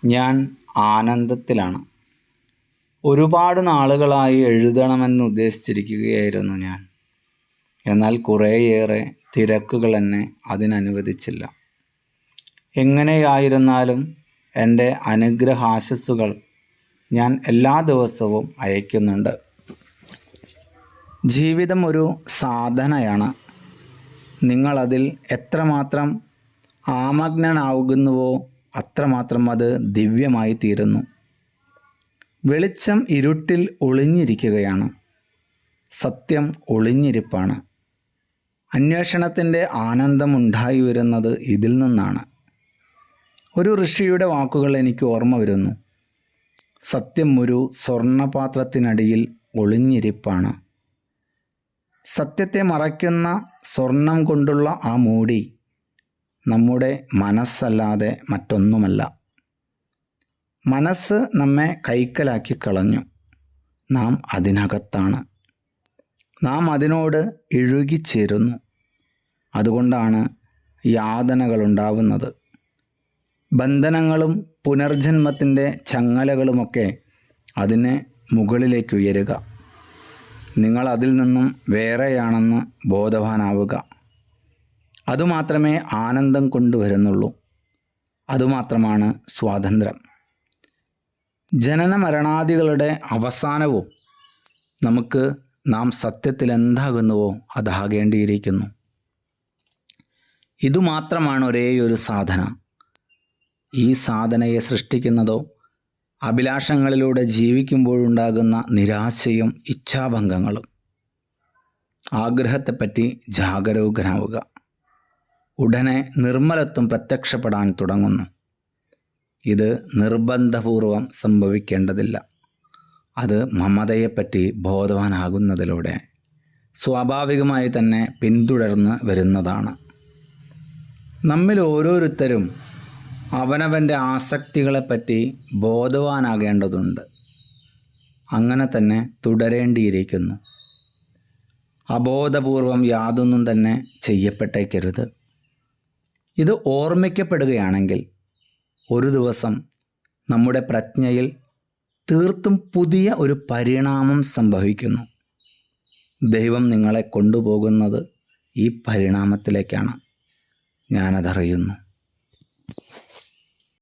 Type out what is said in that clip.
ഞാൻ ആനന്ദത്തിലാണ്. ഒരുപാട് നാളുകളായി എഴുതണമെന്ന് ഉദ്ദേശിച്ചിരിക്കുകയായിരുന്നു ഞാൻ. എന്നാൽ കുറേയേറെ തിരക്കുകൾ എന്നെ അതിനനുവദിച്ചില്ല. എങ്ങനെയായിരുന്നാലും എൻ്റെ അനുഗ്രഹാശസ്സുകൾ ഞാൻ എല്ലാ ദിവസവും അയക്കുന്നുണ്ട്. ജീവിതം ഒരു സാധനയാണ്. നിങ്ങളതിൽ എത്രമാത്രം ആമഗ്നനാകുന്നുവോ അത്രമാത്രം അത് ദിവ്യമായി തീരുന്നു. വെളിച്ചം ഇരുട്ടിൽ ഒളിഞ്ഞിരിക്കുകയാണ്. സത്യം ഒളിഞ്ഞിരിപ്പാണ്. അന്വേഷണത്തിൻ്റെ ആനന്ദം ഉണ്ടായി വരുന്നത് ഇതിൽ നിന്നാണ്. ഒരു ഋഷിയുടെ വാക്കുകൾ എനിക്ക് ഓർമ്മ വരുന്നു. സത്യം ഒരു സ്വർണ്ണപാത്രത്തിനടിയിൽ ഒളിഞ്ഞിരിപ്പാണ്. സത്യത്തെ മറയ്ക്കുന്ന സ്വർണം കൊണ്ടുള്ള ആ മൂടി നമ്മുടെ മനസ്സല്ലാതെ മറ്റൊന്നുമല്ല. മനസ്സ് നമ്മെ കൈക്കലാക്കി കളഞ്ഞു. നാം അതിനകത്താണ്. നാം അതിനോട് ഇഴുകിച്ചേരുന്നു. അതുകൊണ്ടാണ് യാതനകളുണ്ടാവുന്നത്. ബന്ധനങ്ങളും പുനർജന്മത്തിൻ്റെ ചങ്ങലകളുമൊക്കെ അതിന് മുകളിലേക്ക് ഉയരുക. നിങ്ങൾ അതിൽ നിന്നും വേറെയാണെന്ന് ബോധവാനാവുക. അതുമാത്രമേ ആനന്ദം കൊണ്ടുവരുന്നുള്ളൂ. അതുമാത്രമാണ് സ്വാതന്ത്ര്യം. ജനന മരണാദികളുടെ അവസാനവും നമുക്ക് നാം സത്യത്തിൽ എന്താകുന്നുവോ അതാകേണ്ടിയിരിക്കുന്നു. ഇതുമാത്രമാണ് ഒരേയൊരു സാധന. ഈ സാധനയെ സൃഷ്ടിക്കുന്നതോ അഭിലാഷങ്ങളിലൂടെ ജീവിക്കുമ്പോഴുണ്ടാകുന്ന നിരാശയും ഇച്ഛാഭംഗങ്ങളും. ആഗ്രഹത്തെപ്പറ്റി ജാഗരൂകനാവുക. ഉടനെ നിർമ്മലത്വം പ്രത്യക്ഷപ്പെടാൻ തുടങ്ങുന്നു. ഇത് നിർബന്ധപൂർവം സംഭവിക്കേണ്ടതില്ല. അത് മമതയെപ്പറ്റി ബോധവാനാകുന്നതിലൂടെ സ്വാഭാവികമായി തന്നെ പിന്തുടർന്ന് വരുന്നതാണ്. നമ്മിൽ ഓരോരുത്തരും അവനവൻ്റെ ആസക്തികളെപ്പറ്റി ബോധവാനാകേണ്ടതുണ്ട്. അങ്ങനെ തന്നെ തുടരേണ്ടിയിരിക്കുന്നു. അബോധപൂർവം യാതൊന്നും തന്നെ ചെയ്യപ്പെട്ടേക്കരുത്. ഇത് ഓർമ്മിക്കപ്പെടുകയാണെങ്കിൽ ഒരു ദിവസം നമ്മുടെ പ്രജ്ഞയിൽ തീർത്തും പുതിയ ഒരു പരിണാമം സംഭവിക്കുന്നു. ദൈവം നിങ്ങളെ കൊണ്ടുപോകുന്നത് ഈ പരിണാമത്തിലേക്കാണ്. ഞാനതറിയുന്നു.